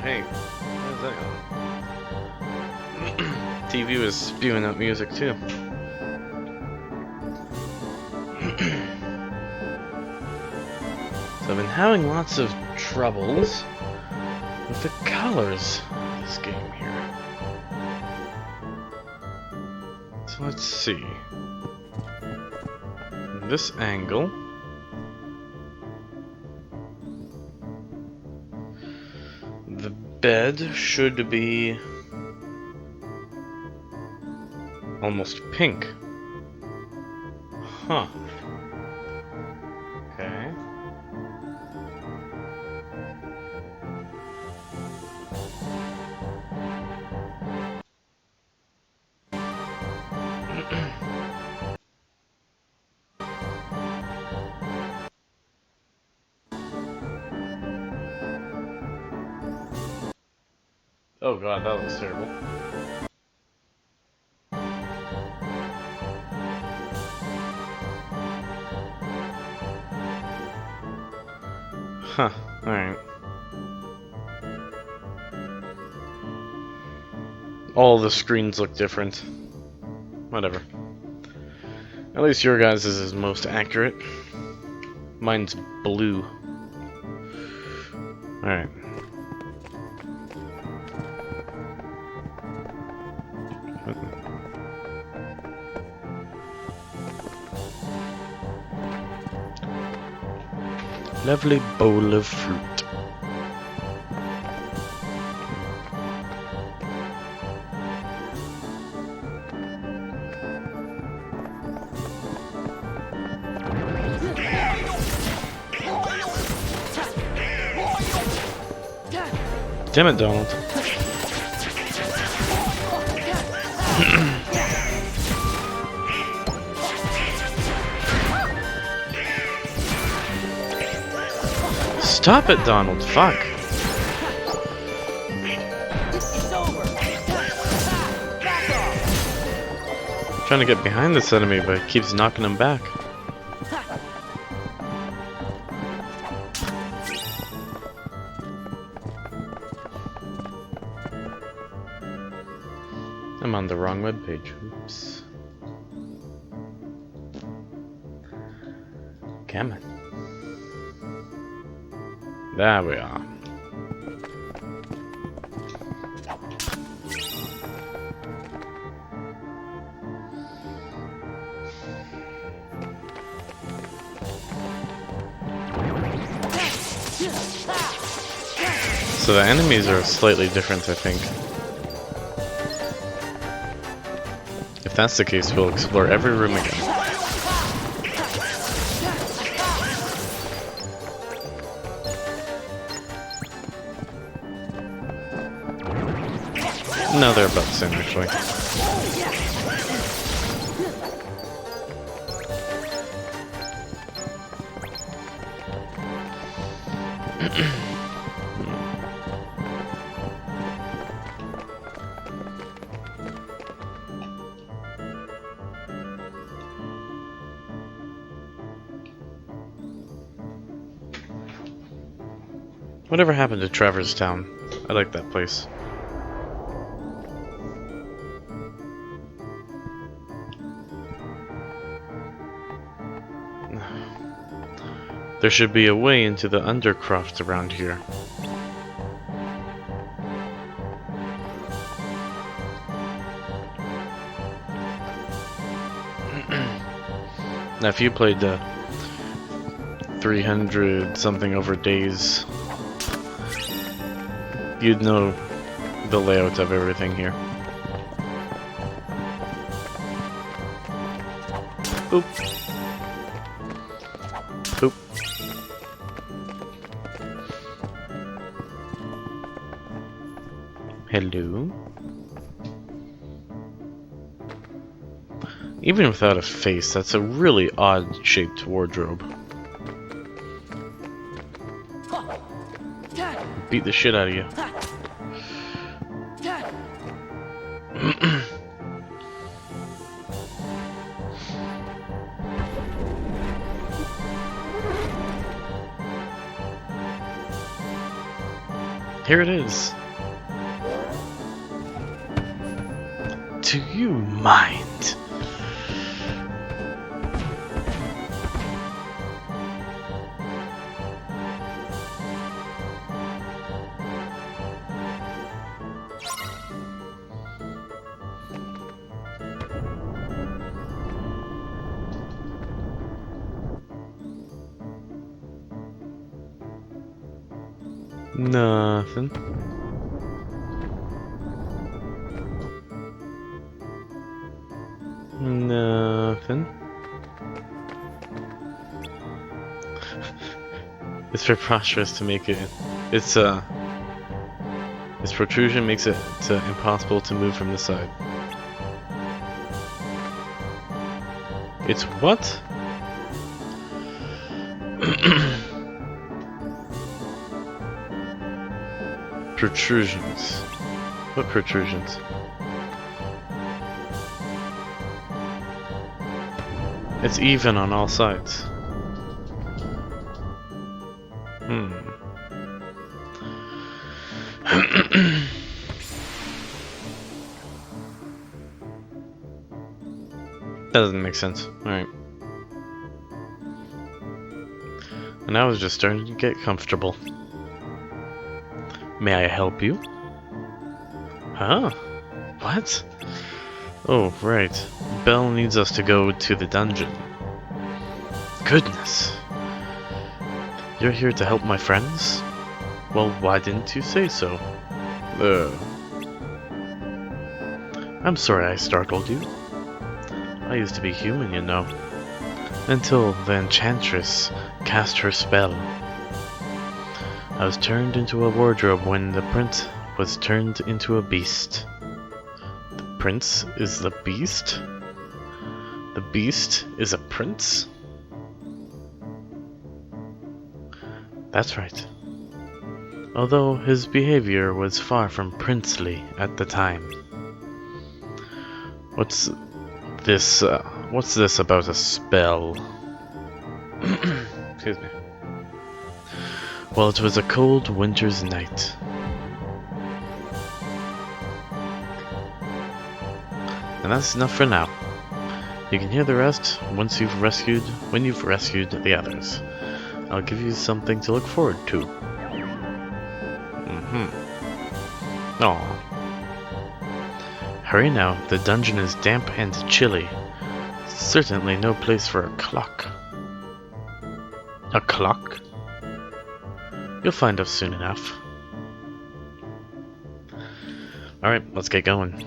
hey, what is that? TV was spewing out music too. So I've been having lots of troubles with the colors of this game here. So let's see. This angle. The bed should be almost pink. Huh. Okay. Oh god, that looks terrible. Huh, alright. All the screens look different. Whatever. At least your guys' is most accurate. Mine's blue. Alright. Lovely bowl of fruit. Damn it, Donald. Stop it, Donald. Fuck. Trying to get behind this enemy, but it keeps knocking him back. I'm on the wrong webpage. Oops. Come on. There we are. So the enemies are slightly different, I think. If that's the case, we'll explore every room again. No, they're about the same, actually. Whatever happened to Traverse Town? I like that place. There should be a way into the Undercroft around here. Now if you played 300 something over days, you'd know the layout of everything here. Boop. Boop. Hello. Even without a face, that's a really odd shaped wardrobe. Beat the shit out of you. Here it is. Do you mind? Nothing. Nothing. It's preposterous to make it. Its protrusion makes it impossible to move from the side. It's what? Protrusions. What protrusions? It's even on all sides. That doesn't make sense. Alright. And I was just starting to get comfortable. May I help you? Huh? What? Oh, right. Belle needs us to go to the dungeon. Goodness. You're here to help my friends? Well, why didn't you say so? I'm sorry I startled you. I used to be human, you know. Until the enchantress cast her spell. I was turned into a wardrobe when the prince was turned into a beast. The prince is the beast? The beast is a prince? That's right. Although his behavior was far from princely at the time. What's this about a spell? Excuse me. Well, it was a cold winter's night. And that's enough for now. You can hear the rest when you've rescued the others. I'll give you something to look forward to. Aw. Hurry now, the dungeon is damp and chilly. Certainly no place for a clock. A clock? You'll find us soon enough. Alright, let's get going.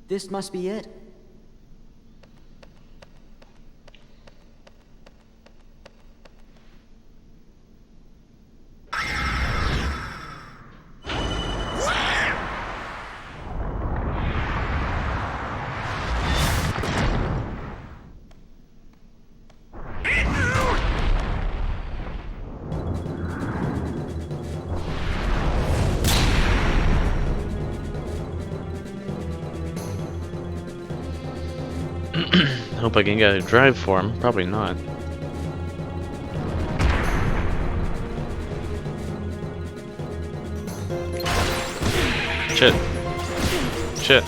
This must be it. Hope I can get a drive for him. Probably not. Shit. Shit.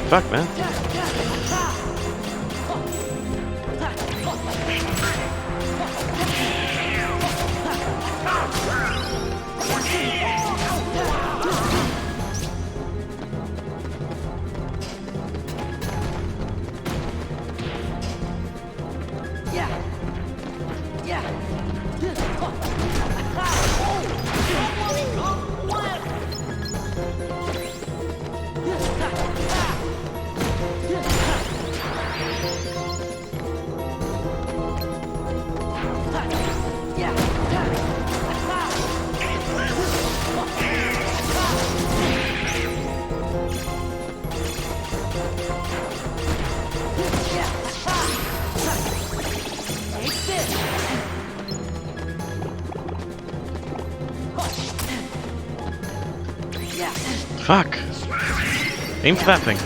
Fuck, man. Fuck! Aim for that thing.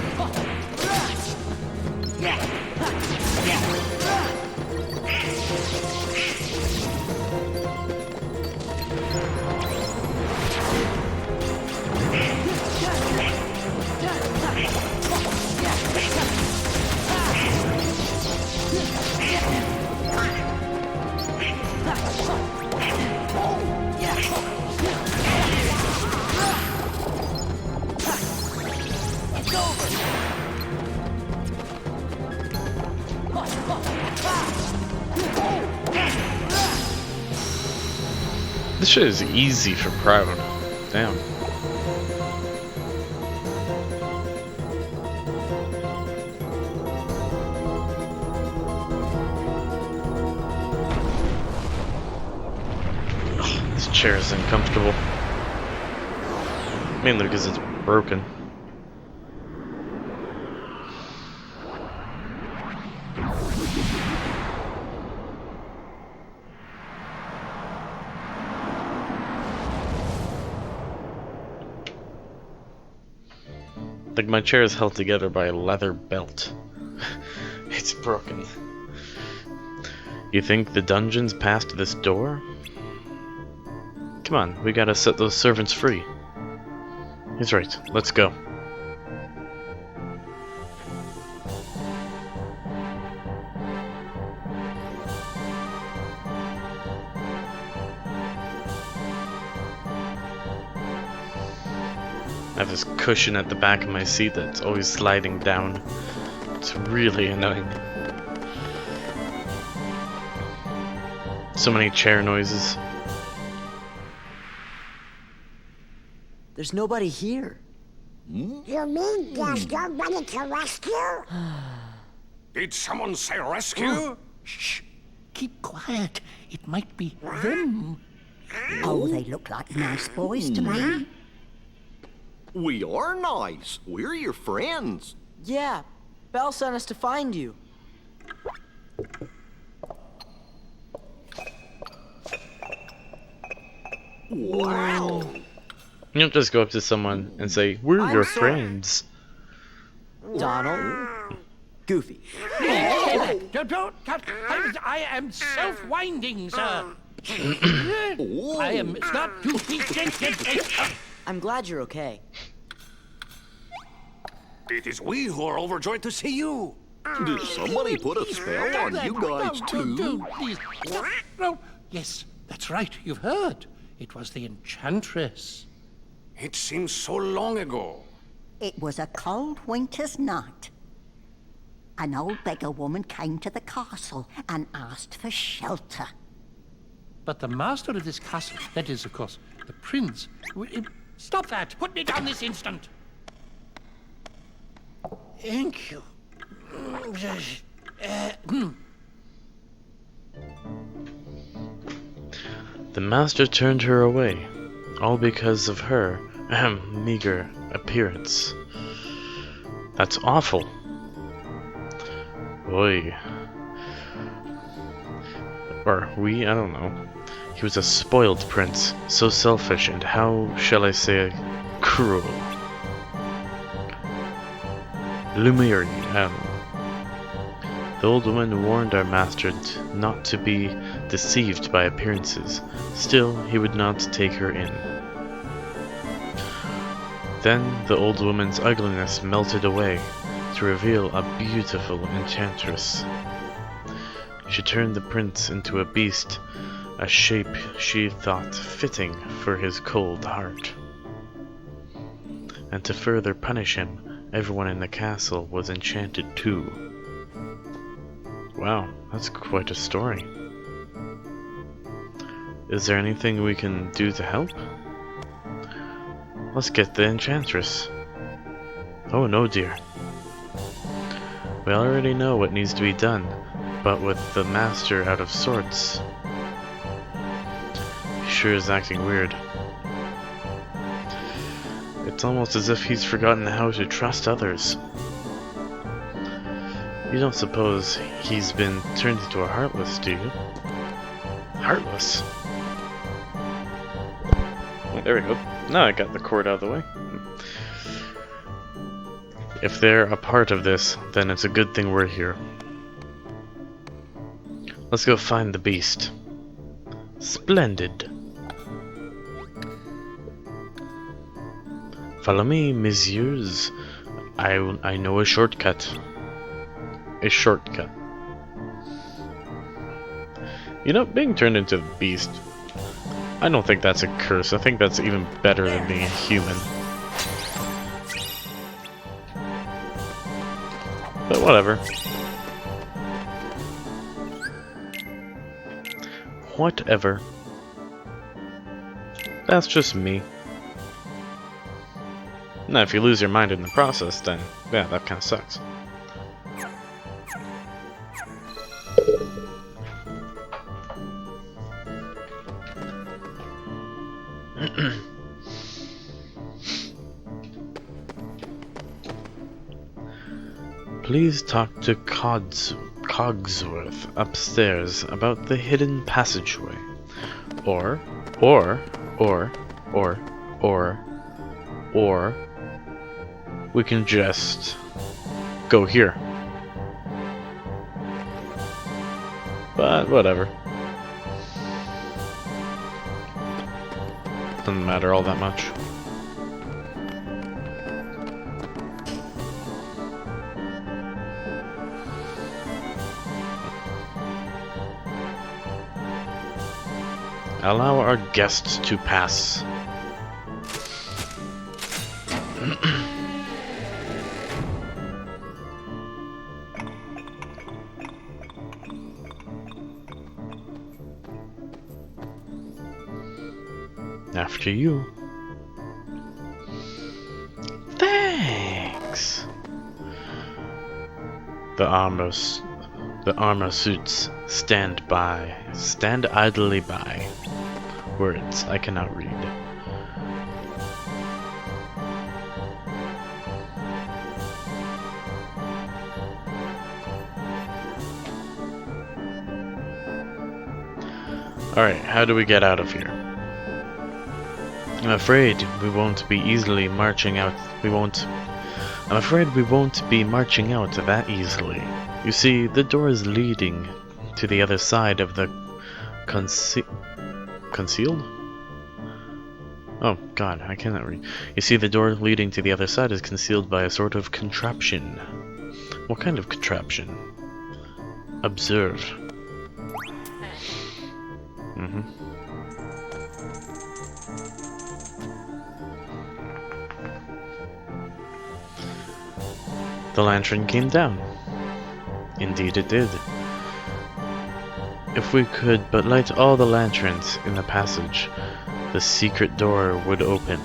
This shit is easy for Proud. Damn. Ugh, this chair is uncomfortable. Mainly because it's broken. Like my chair is held together by a leather belt. It's broken. You think the dungeon's past this door? Come on, we gotta set those servants free. He's right, let's go. I have this cushion at the back of my seat that's always sliding down. It's really annoying. So many chair noises. There's nobody here. You mean there's nobody to rescue? Did someone say rescue? Shh. Keep quiet. It might be them. Oh, they look like nice boys to me. We are nice. We're your friends. Yeah, Belle sent us to find you. Wow. You don't just go up to someone and say, "We're I'm your sorry. friends." Donald. Goofy. I am self-winding, sir. I am not too I'm glad you're okay. It is we who are overjoyed to see you. Did somebody put a spell on you guys too? No. Yes, that's right. You've heard. It was the enchantress. It seems so long ago. It was a cold winter's night. An old beggar woman came to the castle and asked for shelter. But the master of this castle, that is, of course, the prince... Stop that! Put me down this instant! Thank you. The master turned her away, all because of her meager appearance. That's awful. Oy. Or we, I don't know. He was a spoiled prince, so selfish and how shall I say cruel. Lumiere, I don't know. The old woman warned our master not to be deceived by appearances. Still, he would not take her in. Then the old woman's ugliness melted away to reveal a beautiful enchantress. She turned the prince into a beast, a shape she thought fitting for his cold heart. And to further punish him, everyone in the castle was enchanted too. Wow, that's quite a story. Is there anything we can do to help? Let's get the enchantress. Oh no, dear. We already know what needs to be done, but with the master out of sorts, he sure is acting weird. It's almost as if he's forgotten how to trust others. You don't suppose he's been turned into a Heartless, do you? Heartless? There we go. Now I got the cord out of the way. If they're a part of this, then it's a good thing we're here. Let's go find the beast. Splendid. Follow me, messieurs. I know a shortcut. A shortcut. You know, being turned into a beast, I don't think that's a curse. I think that's even better than being a human. But whatever. Whatever. That's just me. Now, if you lose your mind in the process, then yeah, that kind of sucks. Please talk to Cogsworth upstairs about the hidden passageway. Or we can just go here. But whatever. Doesn't matter all that much. Allow our guests to pass. After you. Thanks. The armor suits stand idly by. Words I cannot read. Alright, how do we get out of here? I'm afraid we won't be marching out that easily. You see, the door is leading to the other side of the concealed? Oh god, I cannot read. You see, the door leading to the other side is concealed by a sort of contraption. What kind of contraption? Observe. The lantern came down. Indeed it did. If we could but light all the lanterns in the passage, the secret door would open.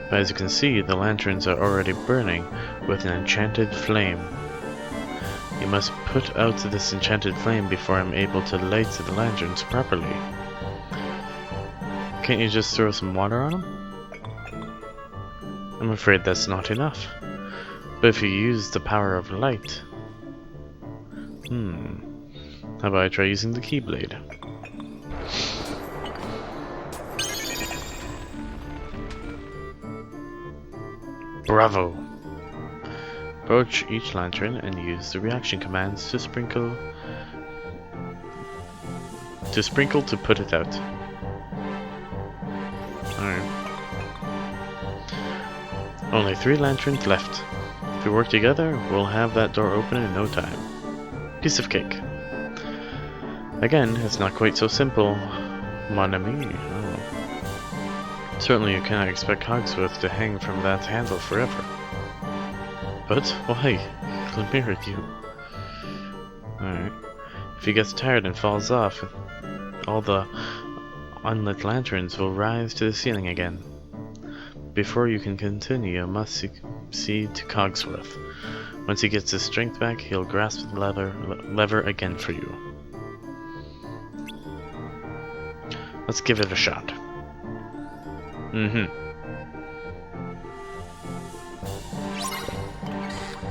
But as you can see, the lanterns are already burning with an enchanted flame. You must put out this enchanted flame before I'm able to light the lanterns properly. Can't you just throw some water on them? I'm afraid that's not enough. But if you use the power of light... How about I try using the Keyblade? Bravo! Approach each lantern and use the reaction commands to sprinkle to put it out. Alright. Only 3 lanterns left. If we work together, we'll have that door open in no time. Piece of cake. Again, it's not quite so simple, mon ami. Oh. Certainly you cannot expect Cogsworth to hang from that handle forever. But why? He'll mirror you. Alright. If he gets tired and falls off, all the unlit lanterns will rise to the ceiling again. Before you can continue, you must see to Cogsworth. Once he gets his strength back, he'll grasp the lever again for you. Let's give it a shot.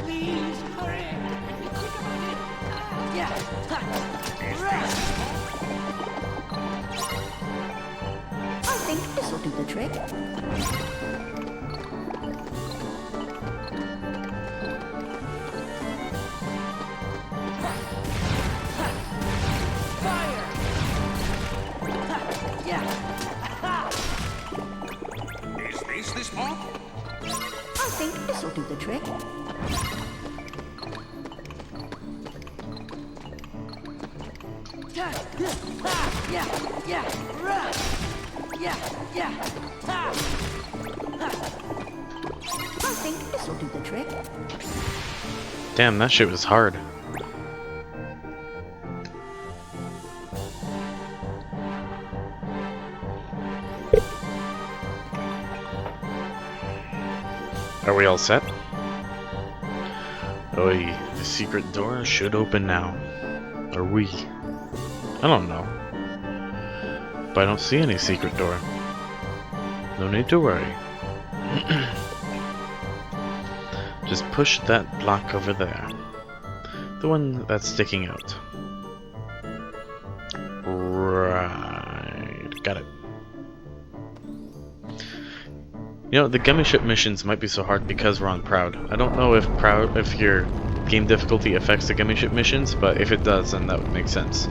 Please hurry. Quick about it. Yeah. think this'll do the trick. Is this the spot? I think this'll do the trick. I think this'll do the trick. Damn, that shit was hard. Are we all set? Oi, the secret door should open now. Are we? I don't know. But I don't see any secret door. No need to worry. Just push that block over there. The one that's sticking out. Right. Got it. You know, the gummy ship missions might be so hard because we're on Proud. I don't know if your game difficulty affects the gummy ship missions, but if it does, then that would make sense.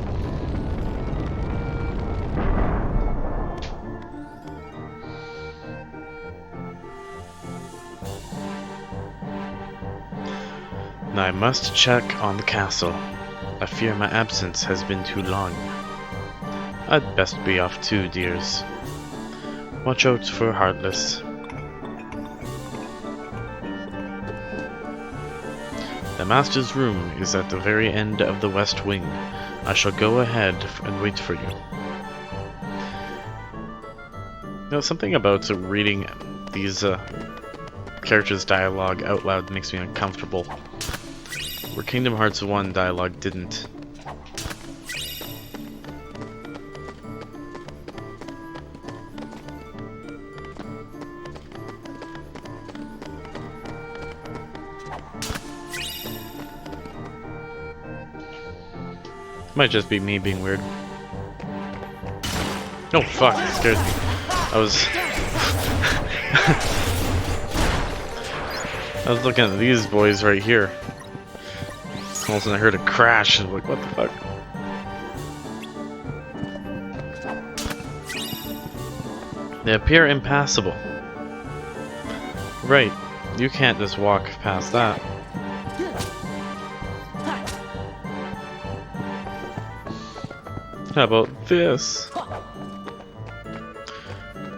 Now I must check on the castle. I fear my absence has been too long. I'd best be off too, dears. Watch out for Heartless. The Master's room is at the very end of the west wing. I shall go ahead and wait for you. You know, something about reading these characters' dialogue out loud makes me uncomfortable. Where Kingdom Hearts 1 dialogue didn't. Might just be me being weird. Oh fuck, it scared me. I was looking at these boys right here. All of a sudden I heard a crash and I was like, what the fuck? They appear impassable. Right, you can't just walk past that. How about this?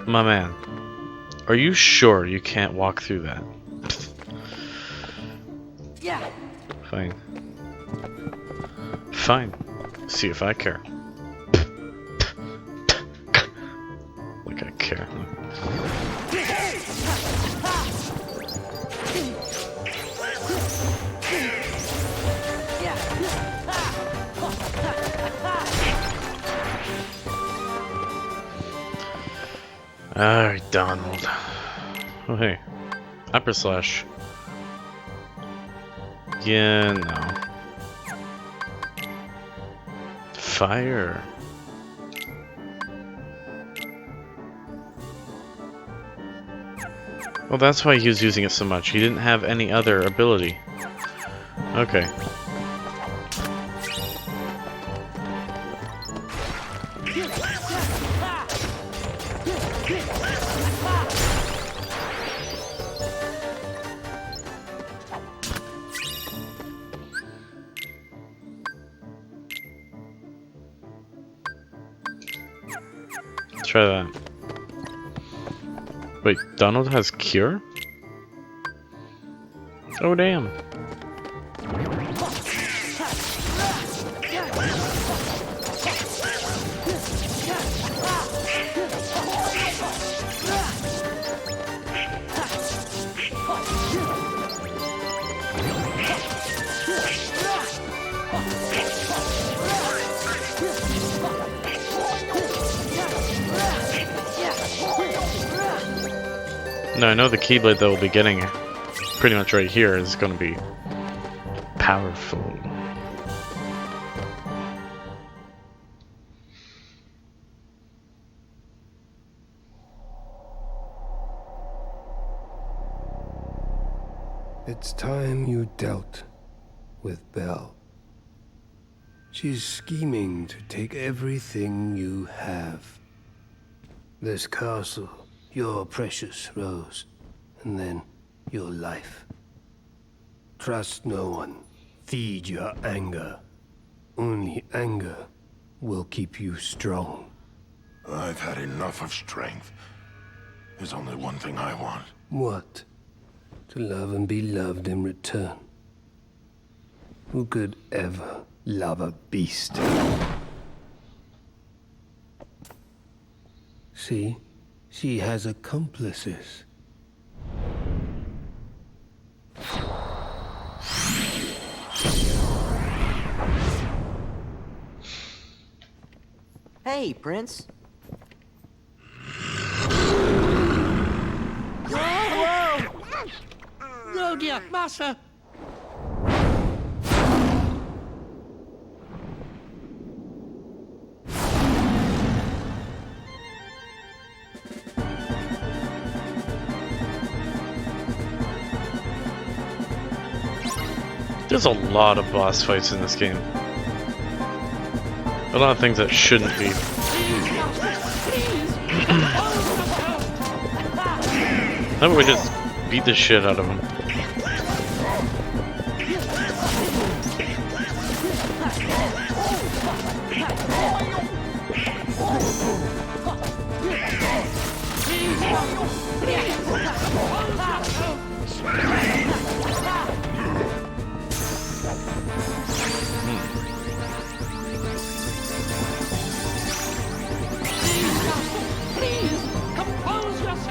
My man, are you sure you can't walk through that? Yeah. Fine. Fine. See if I care. Like I care. Alright, Donald. Oh, hey. Upper slash. Yeah, no. Fire. Well, that's why he was using it so much. He didn't have any other ability. Okay. Let's try that. Wait, Donald has cure? Oh damn. No, I know the Keyblade that we'll be getting pretty much right here is going to be powerful. It's time you dealt with Belle. She's scheming to take everything you have. This castle, your precious Rose, and then your life. Trust no one. Feed your anger. Only anger will keep you strong. I've had enough of strength. There's only one thing I want. What? To love and be loved in return. Who could ever love a beast? See? She has accomplices. Hey, Prince. Oh dear, Master! There's a lot of boss fights in this game. A lot of things that shouldn't be. How about we just beat the shit out of him?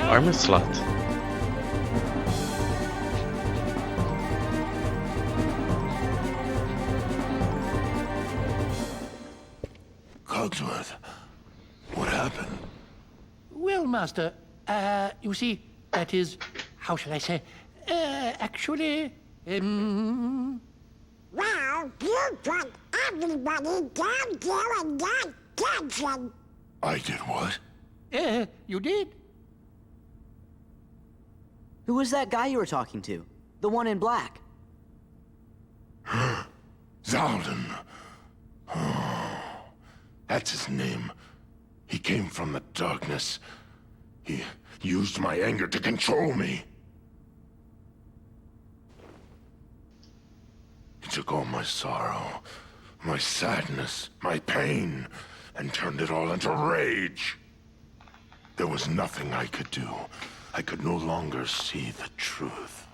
Armor slot. Cogsworth, what happened? Well, Master, you see, that is, how shall I say, actually, Well, you put everybody down there in that dungeon. I did what? you did. Who was that guy you were talking to? The one in black. Zaldin. That's his name. He came from the darkness. He used my anger to control me. He took all my sorrow, my sadness, my pain, and turned it all into rage. There was nothing I could do. I could no longer see the truth.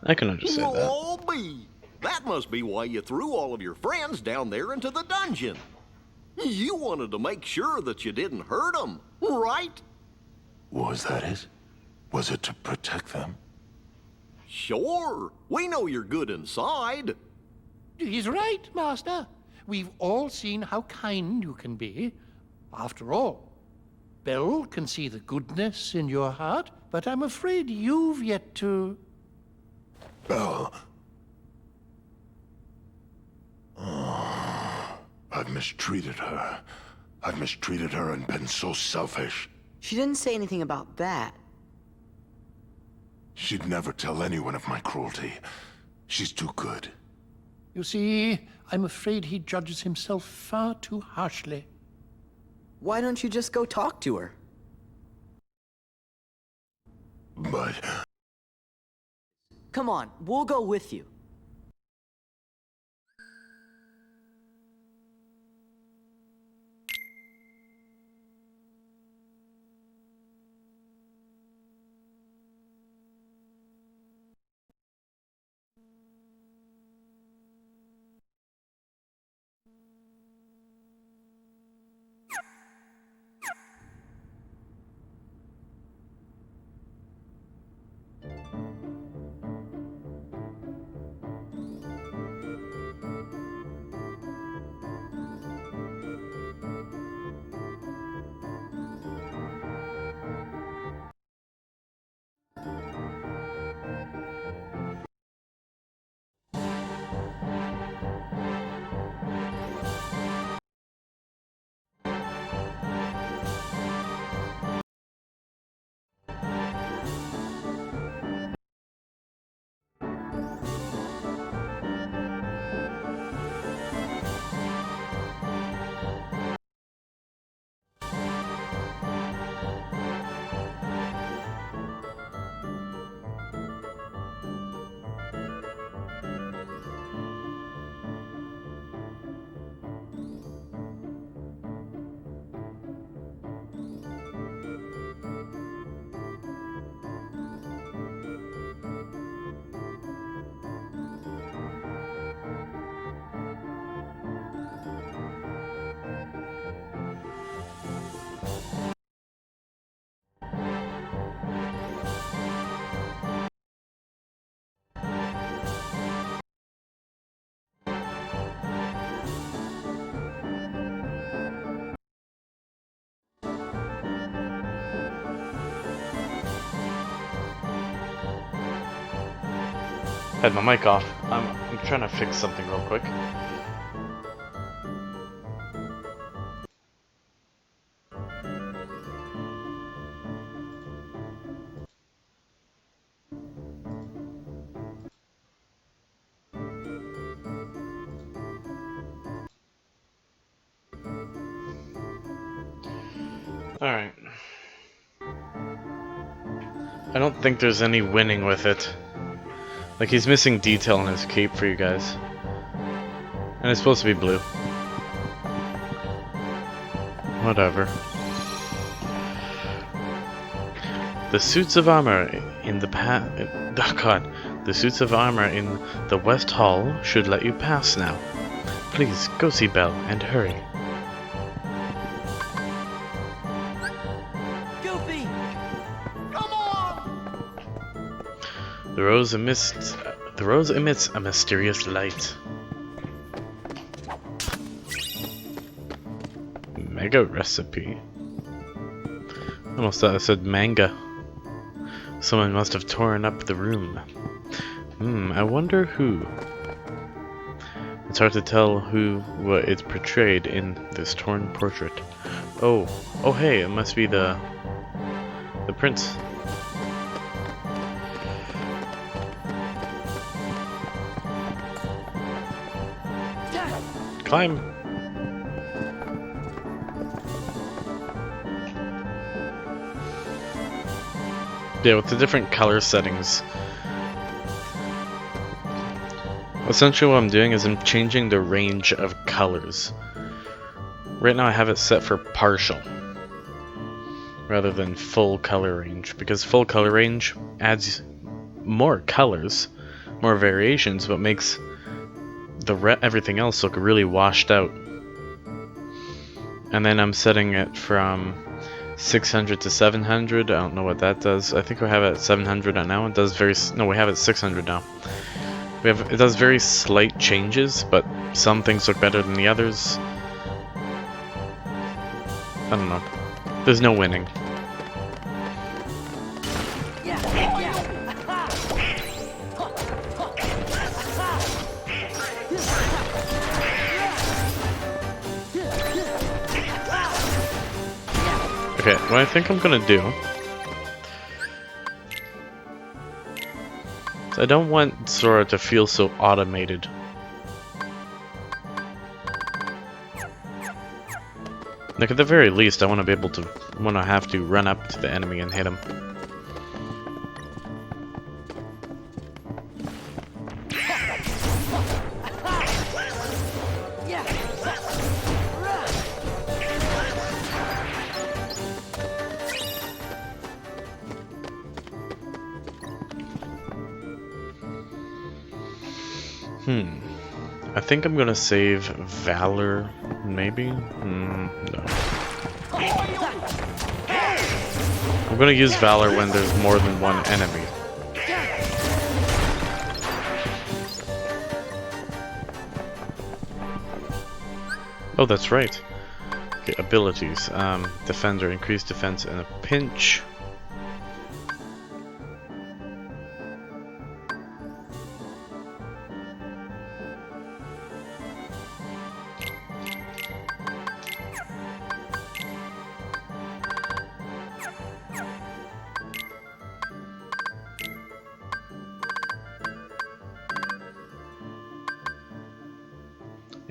I can understand that. Well, be. That must be why you threw all of your friends down there into the dungeon. You wanted to make sure that you didn't hurt them, right? Was that it? Was it to protect them? Sure. We know you're good inside. He's right, Master. We've all seen how kind you can be. After all, Belle can see the goodness in your heart, but I'm afraid you've yet to... Belle. Oh, I've mistreated her. I've mistreated her and been so selfish. She didn't say anything about that. She'd never tell anyone of my cruelty. She's too good. You see, I'm afraid he judges himself far too harshly. Why don't you just go talk to her? But... Come on, we'll go with you. Had my mic off. I'm trying to fix something real quick. Alright. I don't think there's any winning with it. Like, he's missing detail in his cape for you guys. And it's supposed to be blue. Whatever. The suits of armor in the the suits of armor in the West Hall should let you pass now. Please, go see Belle, and hurry. Goofy! Come on! The rose emits a mysterious light. Mega recipe. Almost thought I said manga. Someone must have torn up the room. I wonder who. It's hard to tell what is portrayed in this torn portrait. Oh hey, it must be the prince. Climb! Yeah, with the different color settings. Essentially what I'm doing is I'm changing the range of colors. Right now I have it set for partial, rather than full color range, because full color range adds more colors, more variations, but makes everything else look really washed out. And then I'm setting it from 600 to 700. I don't know what that does. I think we have it at 700 now. It does we have it at 600 now. It does very slight changes, but some things look better than the others. I don't know. There's no winning. Okay, what I think I'm gonna do is I don't want Sora to feel so automated. Like, at the very least, I want to be able to, have to run up to the enemy and hit him. I think I'm gonna save Valor, maybe? No. I'm gonna use Valor when there's more than one enemy. Oh, that's right. Okay, abilities. Defender, increased defense in a pinch.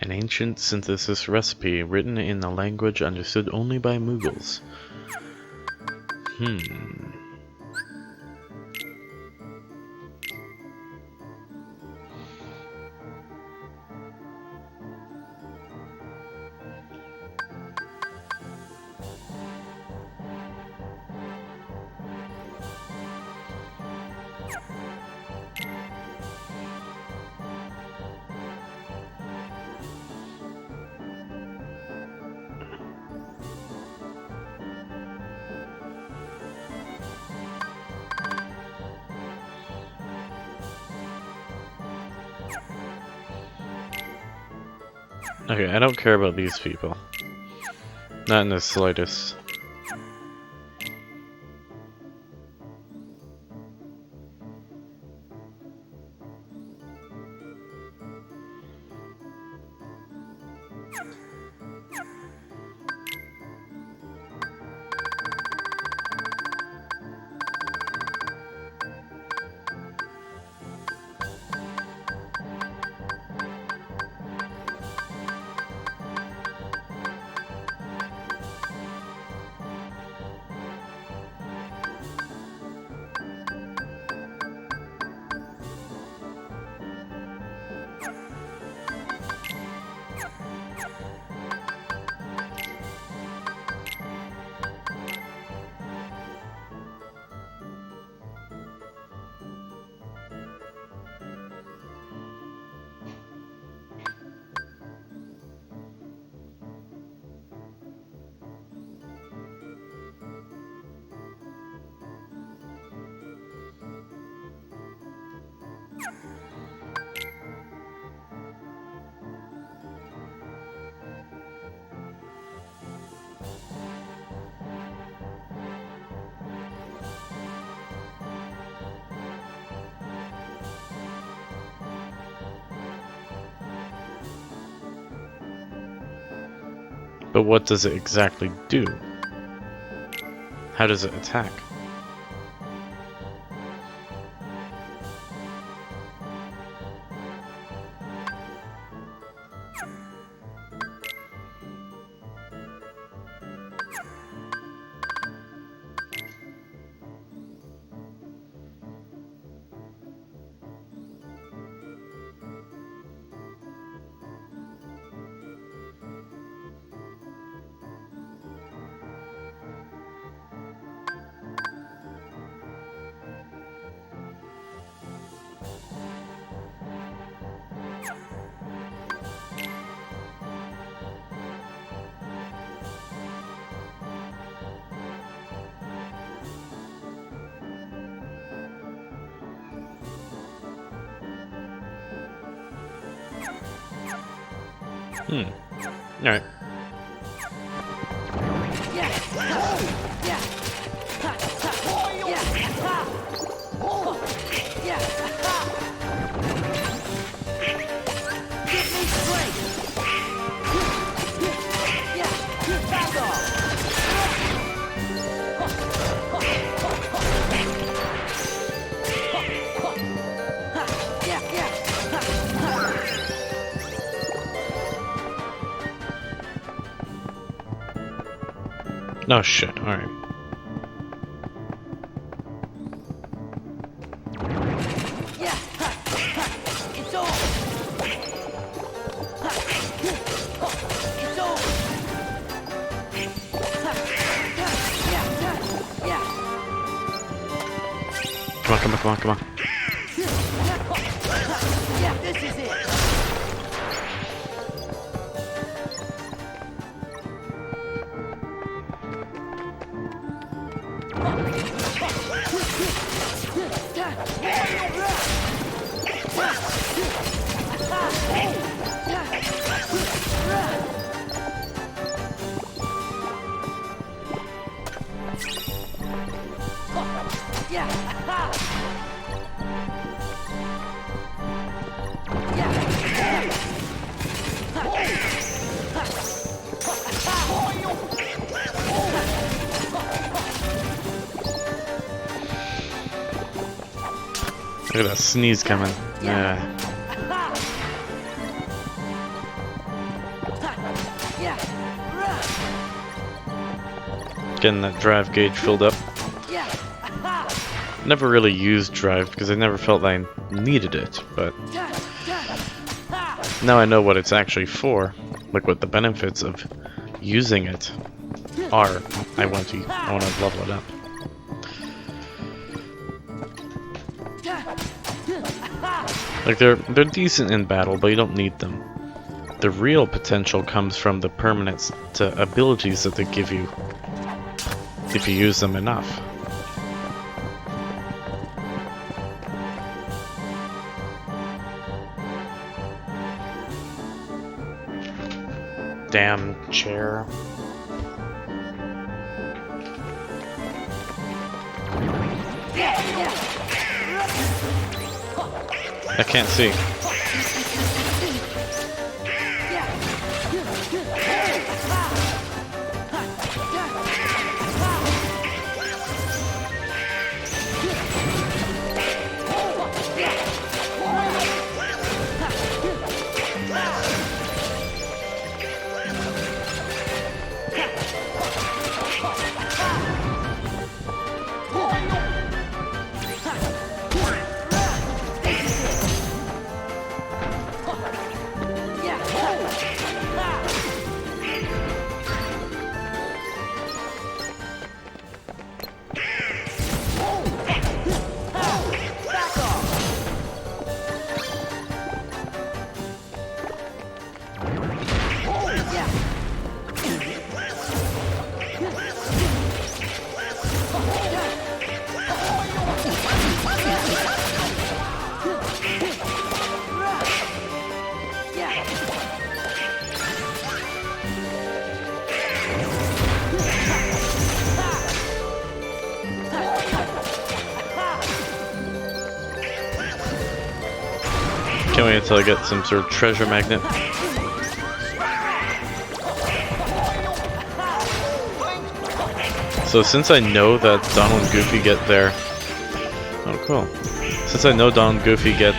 An ancient synthesis recipe written in a language understood only by Muggles. Okay, I don't care about these people. Not in the slightest. But what does it exactly do? How does it attack? Alright. No shit, alright. Come on. Yeah, this is it. Look at that sneeze coming. Yeah. Getting that drive gauge filled up. Never really used drive because I never felt I needed it, but now I know what it's actually for, like what the benefits of using it are. I want to level it up. Like they're decent in battle, but you don't need them. The real potential comes from the permanent abilities that they give you if you use them enough. Damn chair. I can't see. Can't wait until I get some sort of treasure magnet. So since I know that Donald and Goofy get their... Oh, cool. Since I know Donald and Goofy get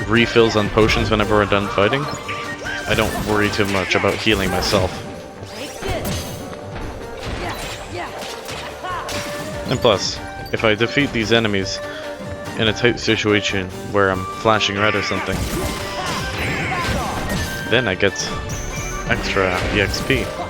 refills on potions whenever we're done fighting, I don't worry too much about healing myself. And plus, if I defeat these enemies in a tight situation where I'm flashing red or something, then I get extra EXP.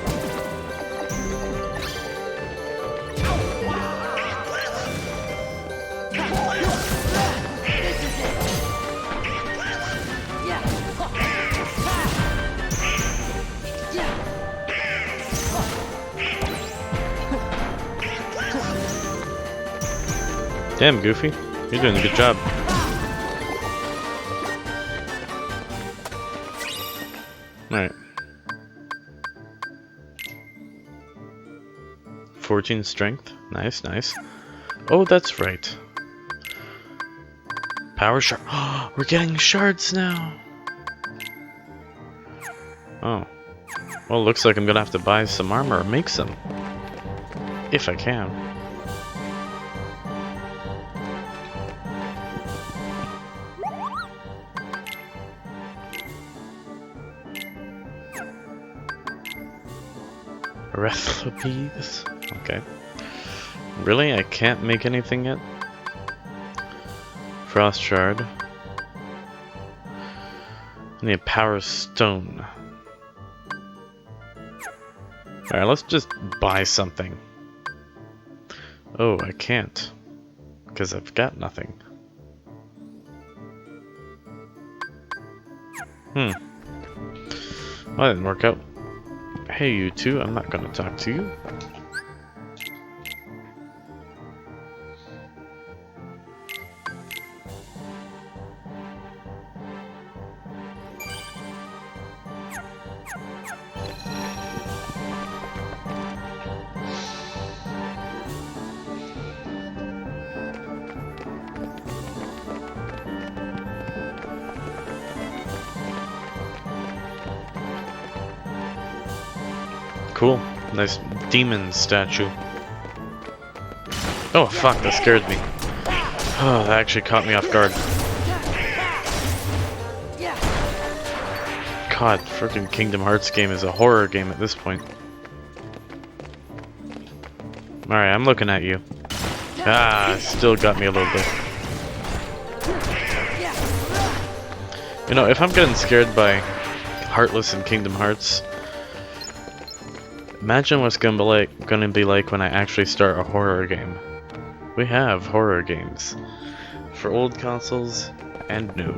Damn, Goofy, you're doing a good job. Alright. 14 strength. Nice, nice. Oh, that's right. Power shard. Oh, we're getting shards now. Oh. Well, looks like I'm gonna have to buy some armor or make some. If I can. Recipes? Okay. Really? I can't make anything yet? Frost shard. I need a power stone. Alright, let's just buy something. Oh, I can't. Because I've got nothing. Well, that didn't work out. Hey, you two, I'm not gonna talk to you. Cool. Nice demon statue. Oh fuck, that scared me. Oh, that actually caught me off guard. God, freaking Kingdom Hearts game is a horror game at this point. Alright, I'm looking at you. Ah, still got me a little bit. You know, if I'm getting scared by Heartless and Kingdom Hearts, imagine what's gonna be like when I actually start a horror game. We have horror games for old consoles and new.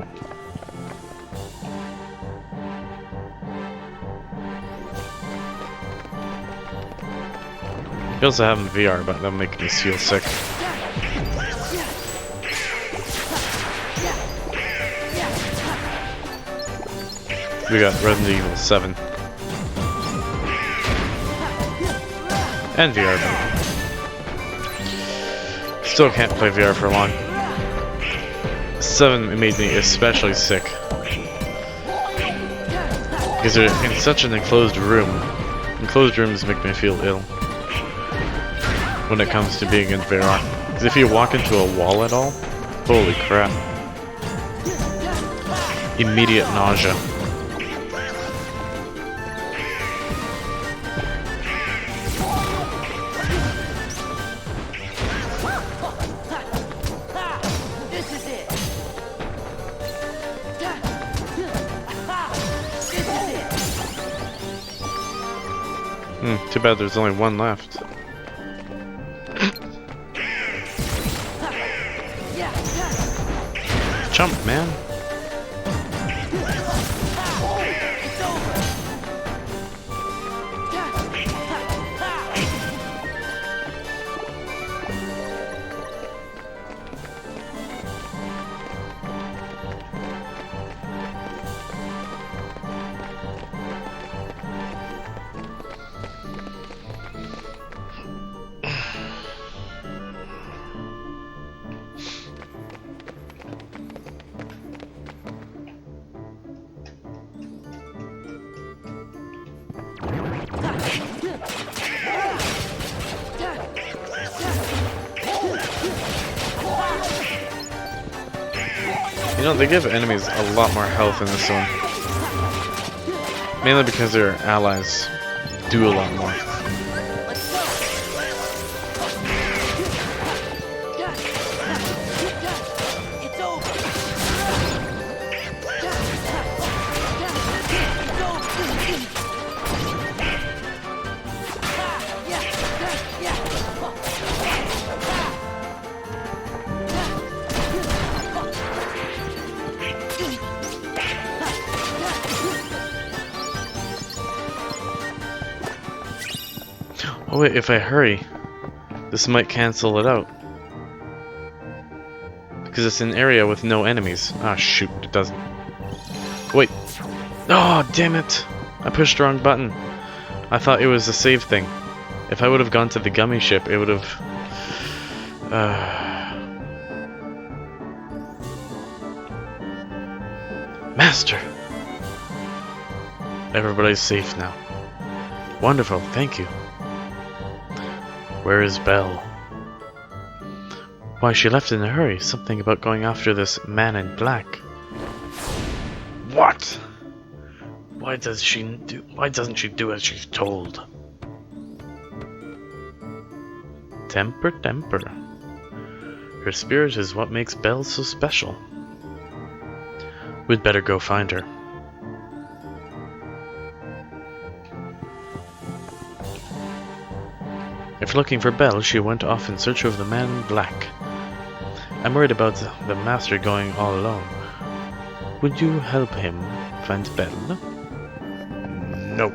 You also have them in VR, but that'll make me feel sick. We got Resident Evil 7. And VR though. Still can't play VR for long. 7 made me especially sick. Because they're in such an enclosed room. Enclosed rooms make me feel ill. When it comes to being in VR. Because if you walk into a wall at all, holy crap. Immediate nausea. Too bad there's only one left. Jump, man. You know, they give enemies a lot more health in this one. Mainly because their allies do a lot more. Oh wait, if I hurry, this might cancel it out. Because it's an area with no enemies. Ah, shoot, it doesn't. Wait. Oh, damn it! I pushed the wrong button. I thought it was a save thing. If I would have gone to the gummy ship, it would have... Master! Everybody's safe now. Wonderful, thank you. Where is Belle? Why, she left in a hurry. Something about going after this man in black. What? Why doesn't she do as she's told? Temper, temper. Her spirit is what makes Belle so special. We'd better go find her. If looking for Belle, she went off in search of the man in black. I'm worried about the master going all alone. Would you help him find Belle? No.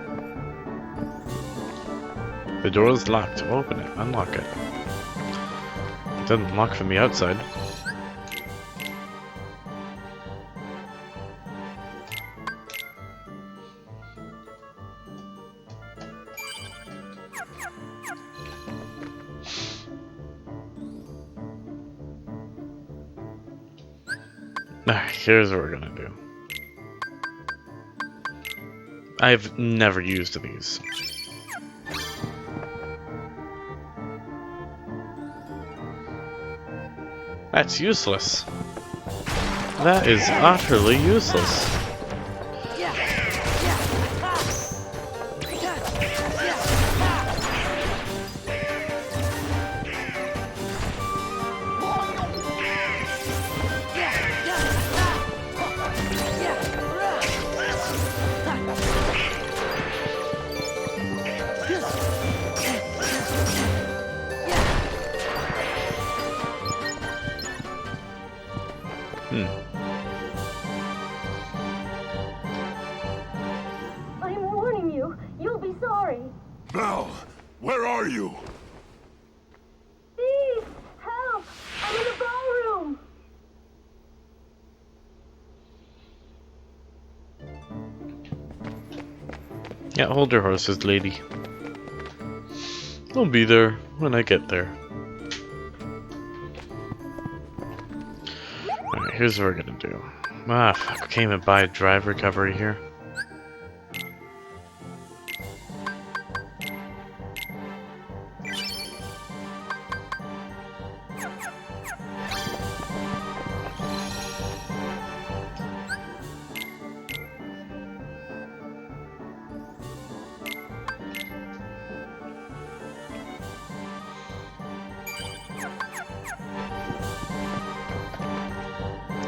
The door is locked. Open it. Unlock it. It doesn't lock from the outside. Here's what we're gonna do. I've never used these. That's useless. That is utterly useless. I'm warning you. You'll be sorry. Belle, where are you? Please, help! I'm in the ballroom. Yeah, hold your horses, lady. I'll be there when I get there. Alright, here's what we're gonna do. Ah, fuck, I can't even buy a drive recovery here.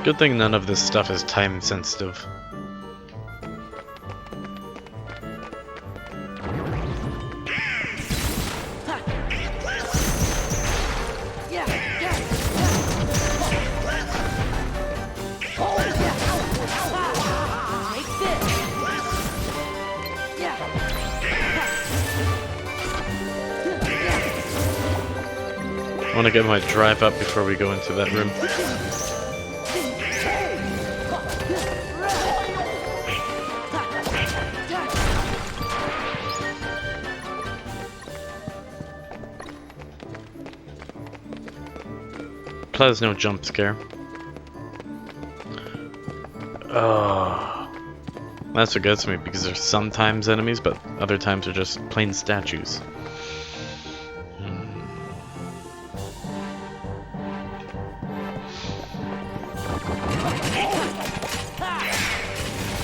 Good thing none of this stuff is time sensitive. I want to get my drive up before we go into that room. Plus no jump scare. Oh, that's what gets me, because there's sometimes enemies, but other times they're just plain statues.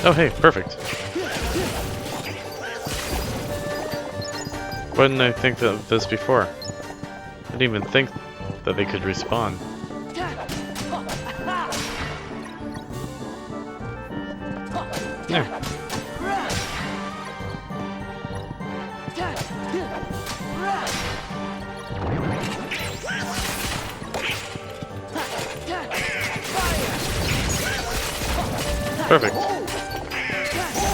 Oh, hey, perfect. Why didn't I think of this before? I didn't even think that they could respawn. Yeah. Perfect.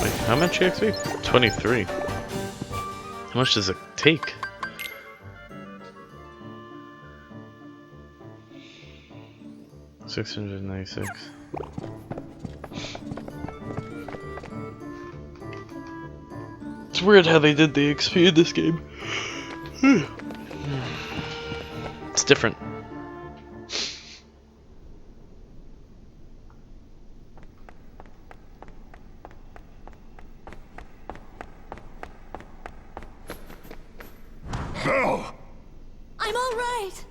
Wait, how much XP? 23. How much does it take? $696. It's weird how they did the XP in this game. It's different. Belle! I'm all right.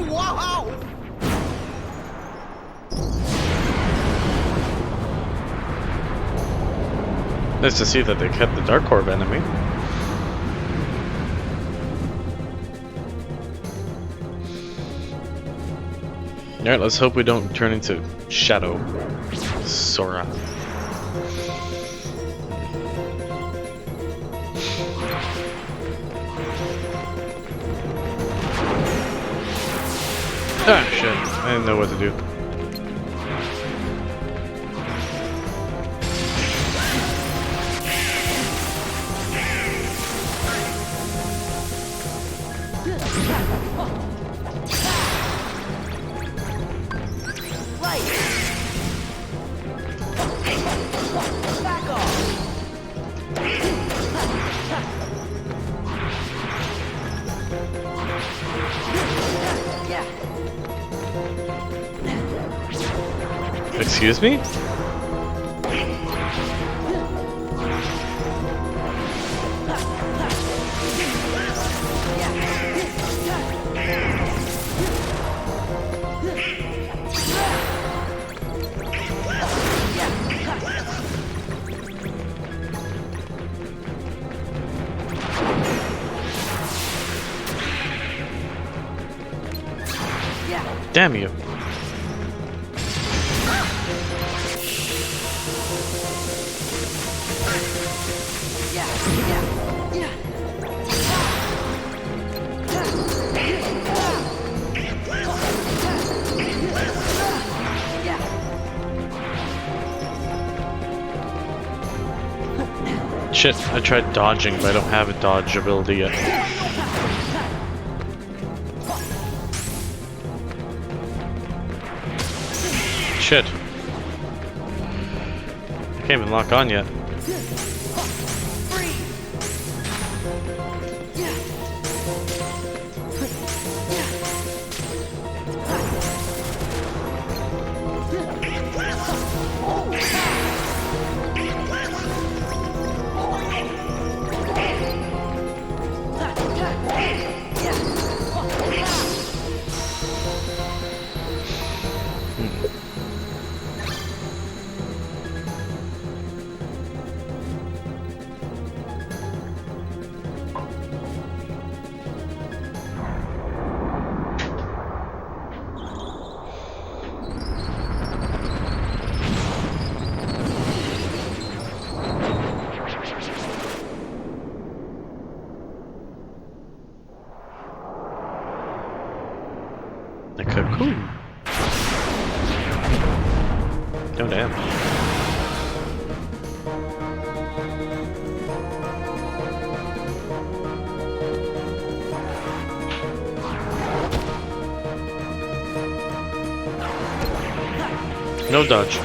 Wow! Nice to see that they kept the Dark Orb enemy. Alright, let's hope we don't turn into Shadow Sora. Ah, shit. I didn't know what to do. Excuse me? Damn you. Shit, I tried dodging, but I don't have a dodge ability yet. Shit. I can't even lock on yet. The cocoon. Oh damn. No dodge.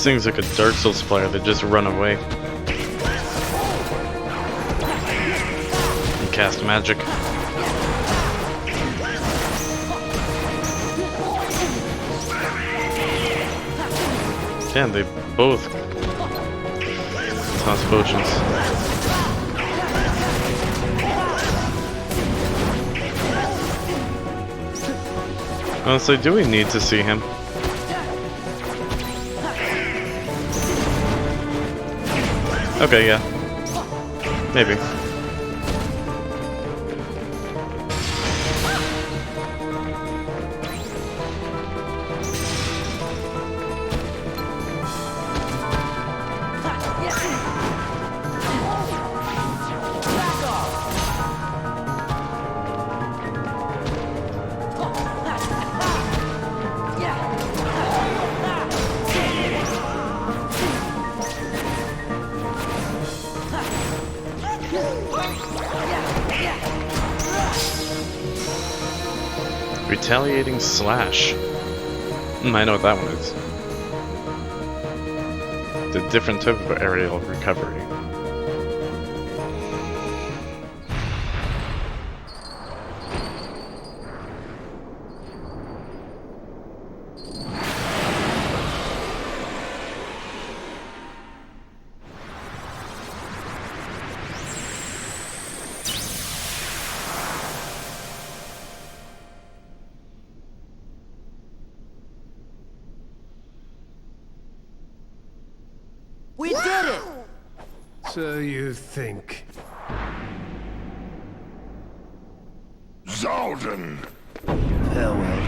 seems like a Dark Souls player that just run away. And cast magic. Damn, they both toss potions. Honestly, do we need to see him? Okay, yeah. Maybe. Retaliating slash. I know what that one is. It's a different type of aerial recovery. We did it! So you think. Zaldin! Farewell.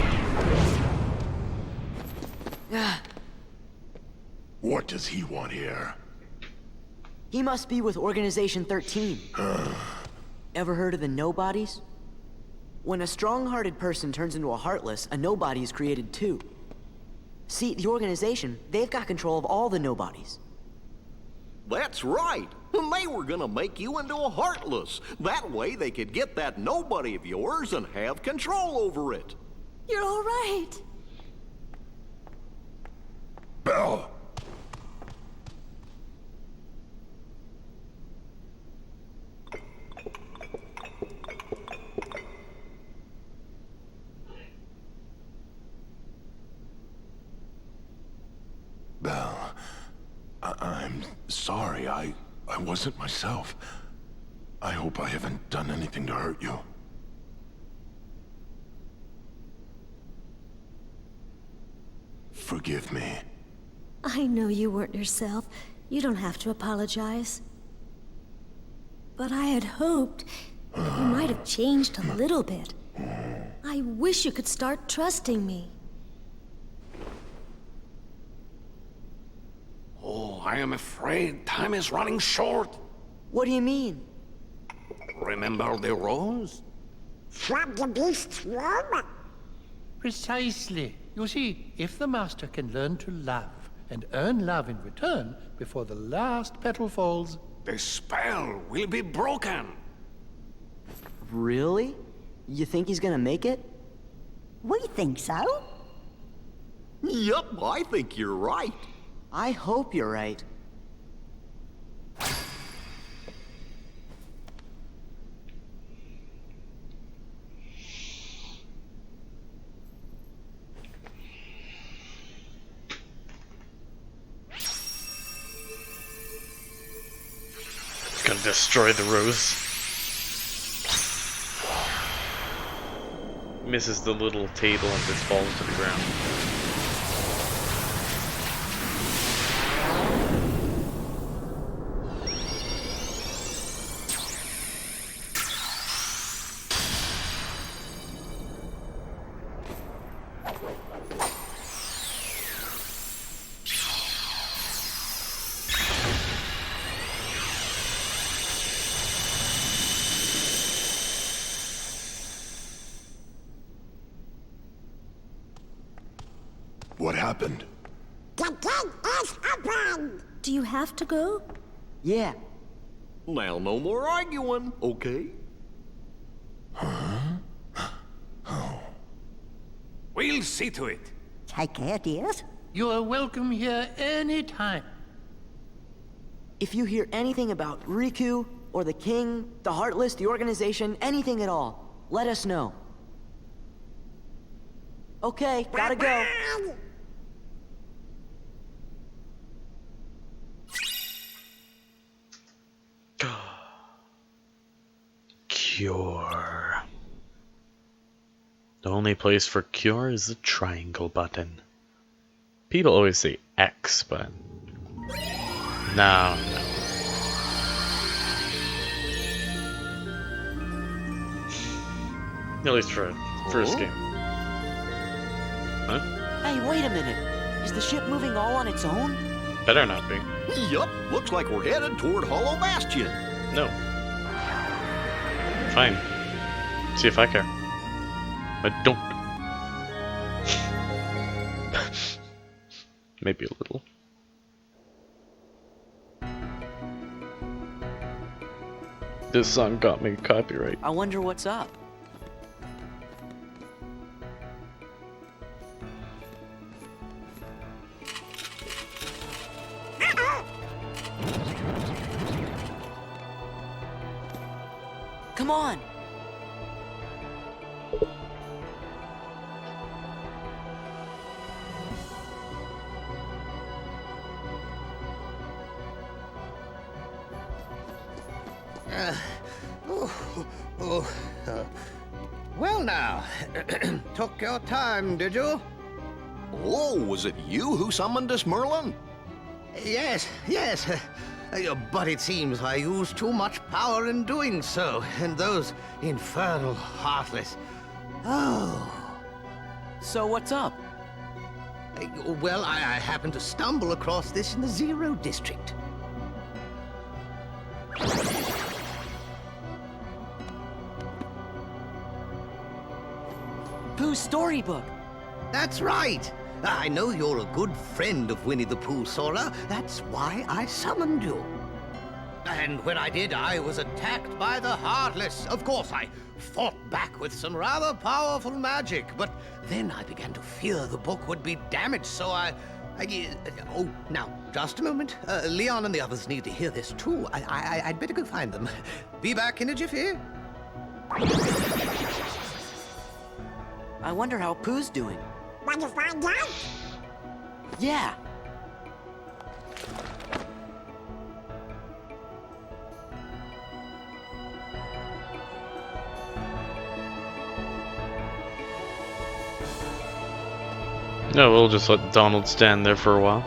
What does he want here? He must be with Organization 13. Ever heard of the Nobodies? When a strong-hearted person turns into a Heartless, a Nobody is created too. See, the organization, they've got control of all the Nobodies. That's right. They were gonna make you into a Heartless. That way they could get that nobody of yours and have control over it. You're all right. Bell! Bell, I'm sorry. I wasn't myself. I hope I haven't done anything to hurt you. Forgive me. I know you weren't yourself. You don't have to apologize. But I had hoped that you might have changed a little bit. I wish you could start trusting me. Oh, I am afraid time is running short. What do you mean? Remember the rose? From the beast's womb? Precisely. You see, if the Master can learn to love and earn love in return before the last petal falls... The spell will be broken. Really? You think he's gonna make it? We think so. Yup, I think you're right. I hope you're right. Gonna destroy the rose. Misses the little table and just falls to the ground. What happened? The gate is open! Do you have to go? Yeah. Now no more arguing, okay? We'll see to it. Take care, dears. You're welcome here anytime. If you hear anything about Riku, or the King, the Heartless, the organization, anything at all, let us know. Okay, gotta go. Cure. The only place for cure is the triangle button. People always say X, but no. At least for first game. Huh? Hey, wait a minute. Is the ship moving all on its own? Better not be. Yup, looks like we're headed toward Hollow Bastion. No. Fine. See if I care. I don't. Maybe a little. This song got me copyright. I wonder what's up. Come on! Well now, took your time, did you? Oh, was it you who summoned us, Merlin? Yes, yes. But it seems I used too much power in doing so, and those infernal Heartless. Oh. So what's up? Well, I happened to stumble across this in the Zero District. Pooh's storybook. That's right. I know you're a good friend of Winnie the Pooh, Sora. That's why I summoned you. And when I did, I was attacked by the Heartless. Of course, I fought back with some rather powerful magic, but then I began to fear the book would be damaged, so oh, now, just a moment. Leon and the others need to hear this, too. I'd better go find them. Be back in a jiffy. I wonder how Pooh's doing. Want to find out? Yeah. No, we'll just let Donald stand there for a while.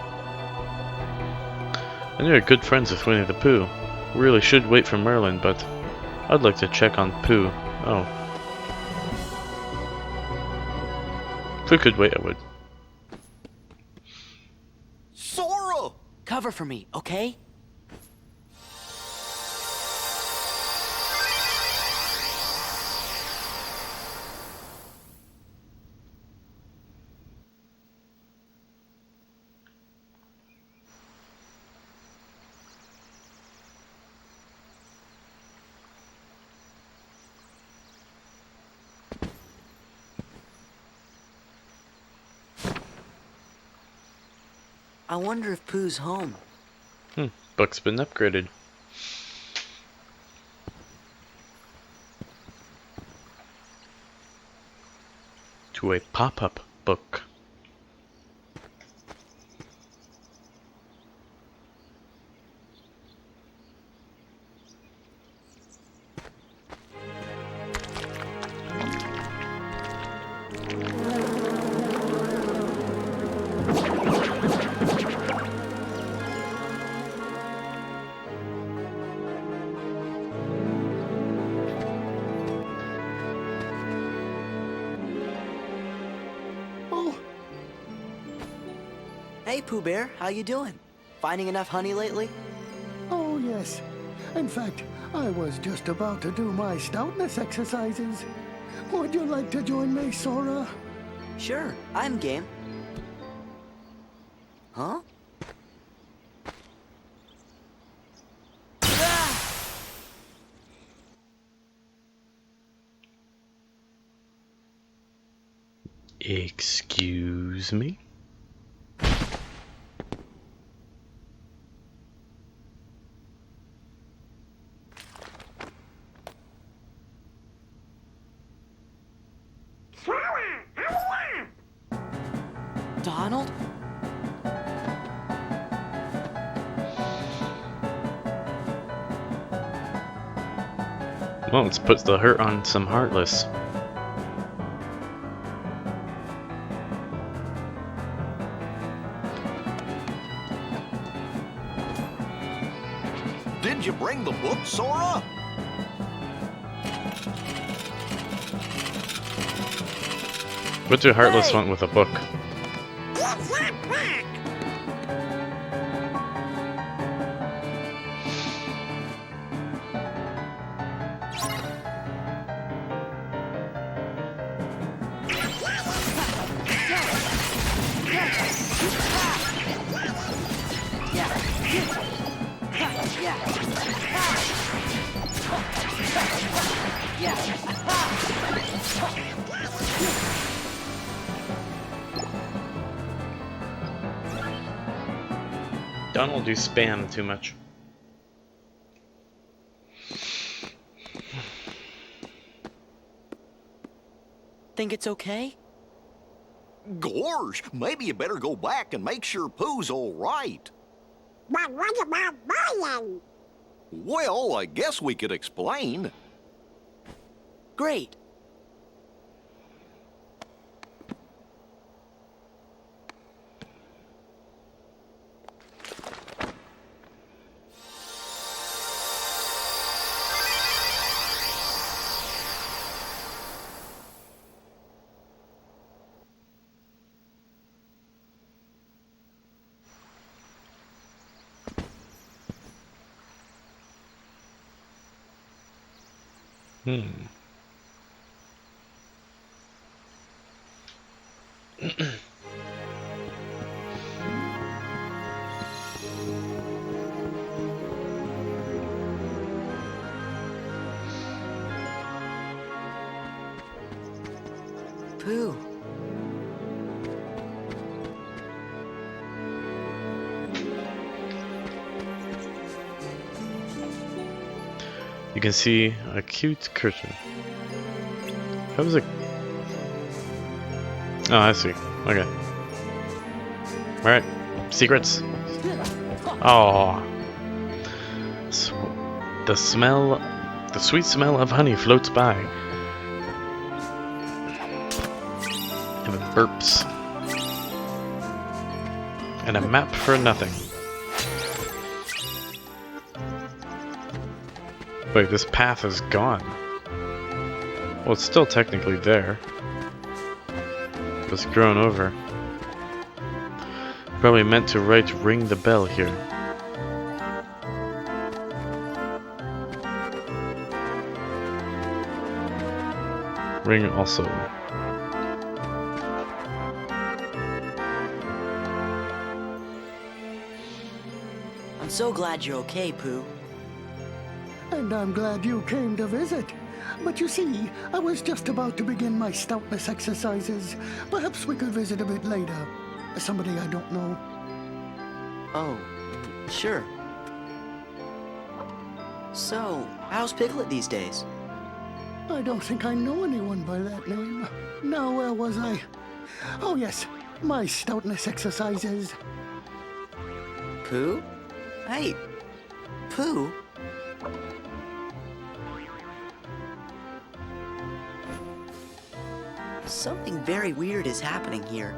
I knew you're good friends with Winnie the Pooh. We really should wait for Merlin, but I'd like to check on Pooh. Oh. If we could wait, I would. Sora! Cover for me, okay? I wonder if Pooh's home. Book's been upgraded. To a pop-up book. Hey, Pooh Bear, how you doing? Finding enough honey lately? Oh, yes. In fact, I was just about to do my stoutness exercises. Would you like to join me, Sora? Sure, I'm game. Huh? Excuse me? Donald? Well, let's put the hurt on some Heartless. Did you bring the book, Sora? What do Heartless want with a book? Donald, you spam too much. Think it's okay? Gorge, maybe you better go back and make sure Pooh's all right. But what about Brian? Well, I guess we could explain. Great. Pooh. You can see a cute curtain. How was it? Oh, I see. Okay. Alright. Secrets. Oh. The sweet smell of honey floats by. And it burps. And a map for nothing. Wait, this path is gone. Well, it's still technically there. It's grown over. Probably meant to write ring the bell here. Ring also. I'm so glad you're okay, Pooh. And I'm glad you came to visit. But you see, I was just about to begin my stoutness exercises. Perhaps we could visit a bit later. Somebody I don't know. Oh, sure. So, how's Piglet these days? I don't think I know anyone by that name. Now, where was I? Oh, yes, my stoutness exercises. Pooh? Hey, Pooh? Something very weird is happening here.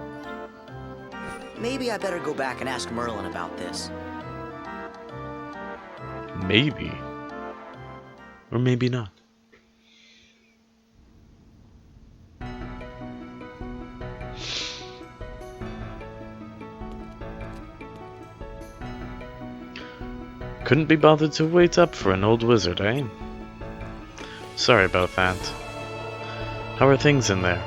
Maybe I better go back and ask Merlin about this. Maybe. Or maybe not. Couldn't be bothered to wait up for an old wizard, eh? Sorry about that. How are things in there?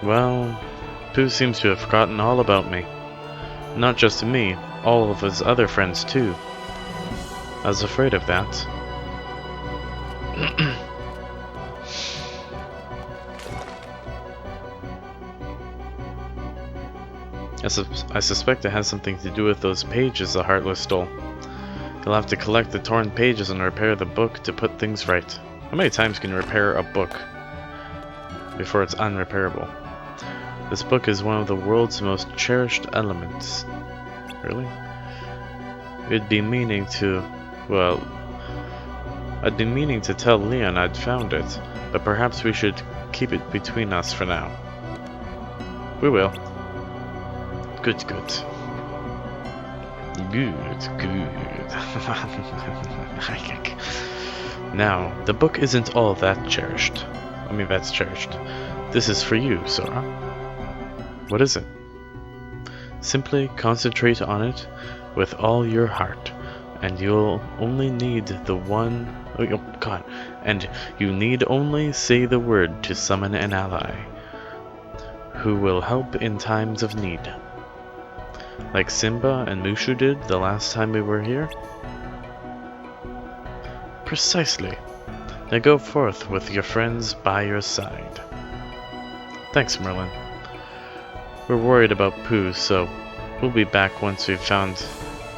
Well, Pooh seems to have forgotten all about me. Not just me, all of his other friends too. I was afraid of that. I suspect it has something to do with those pages the Heartless stole. You'll have to collect the torn pages and repair the book to put things right. How many times can you repair a book before it's unrepairable? This book is one of the world's most cherished elements. Really? It'd be meaning to... well... I'd been meaning to tell Leon I'd found it, but perhaps we should keep it between us for now. We will. Good, good. Good, good. Now, the book isn't all that cherished. That's cherished. This is for you, Sora. What is it? Simply concentrate on it with all your heart, and you'll only need the one... oh god. And you need only say the word to summon an ally, who will help in times of need. Like Simba and Mushu did the last time we were here? Precisely. Now go forth with your friends by your side. Thanks, Merlin. We're worried about Pooh, so we'll be back once we've found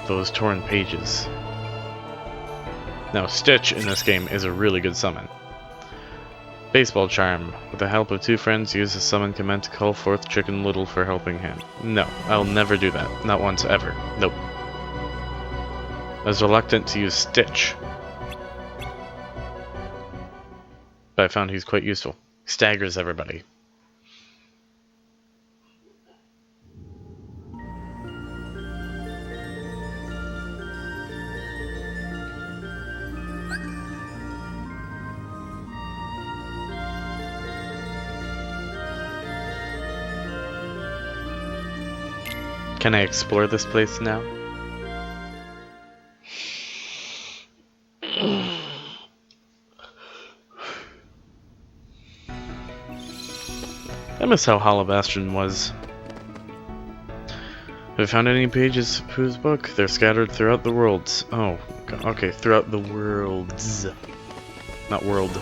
those torn pages. Now, Stitch in this game is a really good summon. Baseball Charm. With the help of two friends, use the summon command to call forth Chicken Little for helping hand. No, I'll never do that. Not once, ever. Nope. I was reluctant to use Stitch, but I found he's quite useful. He staggers everybody. Can I explore this place now? I miss how Hollow Bastion was. Have you found any pages of Pooh's book? They're scattered throughout the worlds. Oh, okay, throughout the worlds. Not world.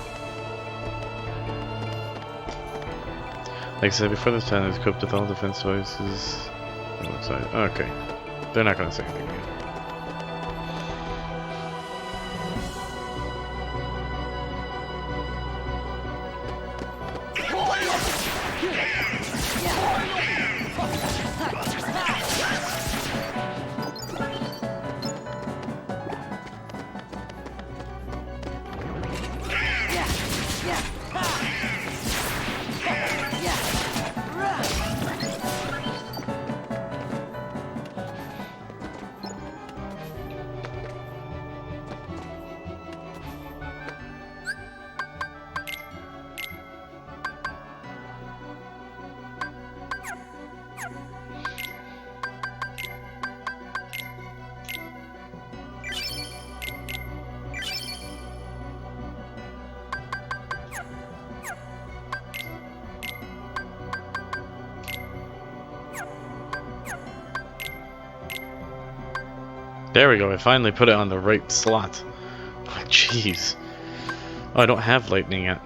Like I said before, this time is equipped with all defense devices. Okay. They're not gonna say anything yet. There we go, I finally put it on the right slot. Oh, jeez. Oh, I don't have lightning yet.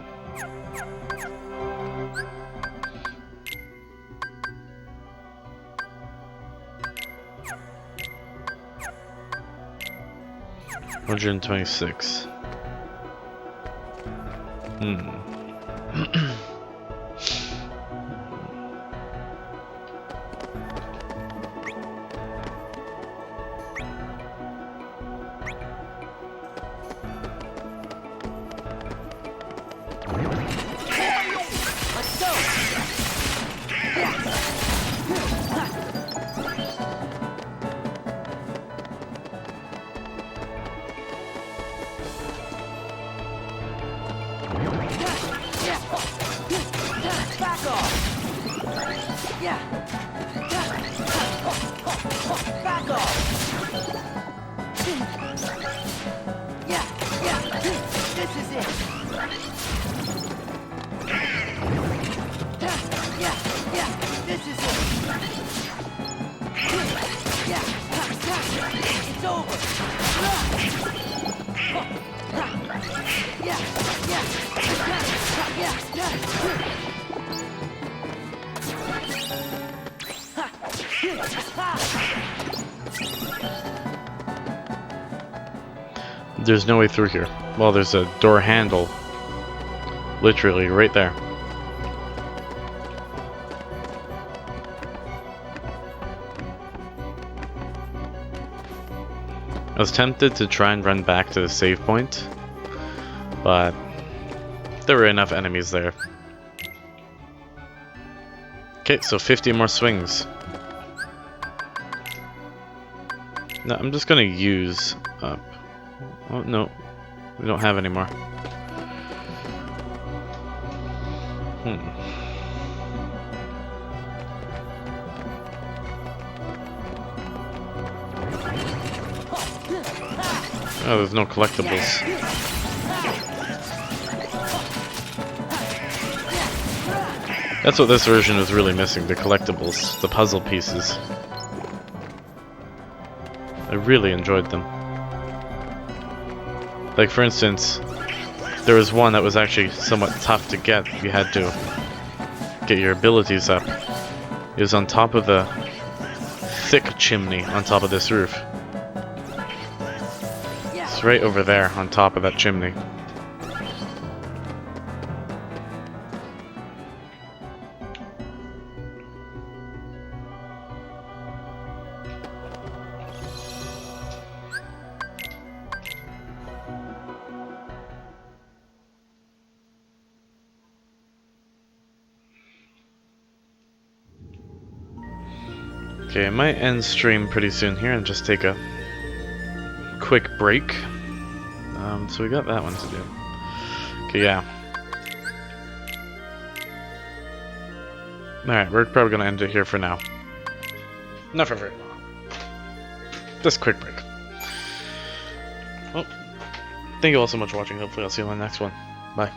$126. There's no way through here. Well, there's a door handle Literally, right there. I was tempted to try and run back to the save point, but there were enough enemies there. Okay, so 50 more swings. No, I'm just gonna use up. Oh no, we don't have any more. Oh, there's no collectibles. That's what this version was really missing, the collectibles, the puzzle pieces. I really enjoyed them. Like, for instance, there was one that was actually somewhat tough to get. You had to get your abilities up. It was on top of the thick chimney on top of this roof. It's right over there on top of that chimney. Okay, I might end stream pretty soon here and just take a quick break. So we got that one to do. Okay, yeah. Alright, we're probably gonna end it here for now. Not for very long. Just a quick break. Well, thank you all so much for watching. Hopefully I'll see you on the next one. Bye.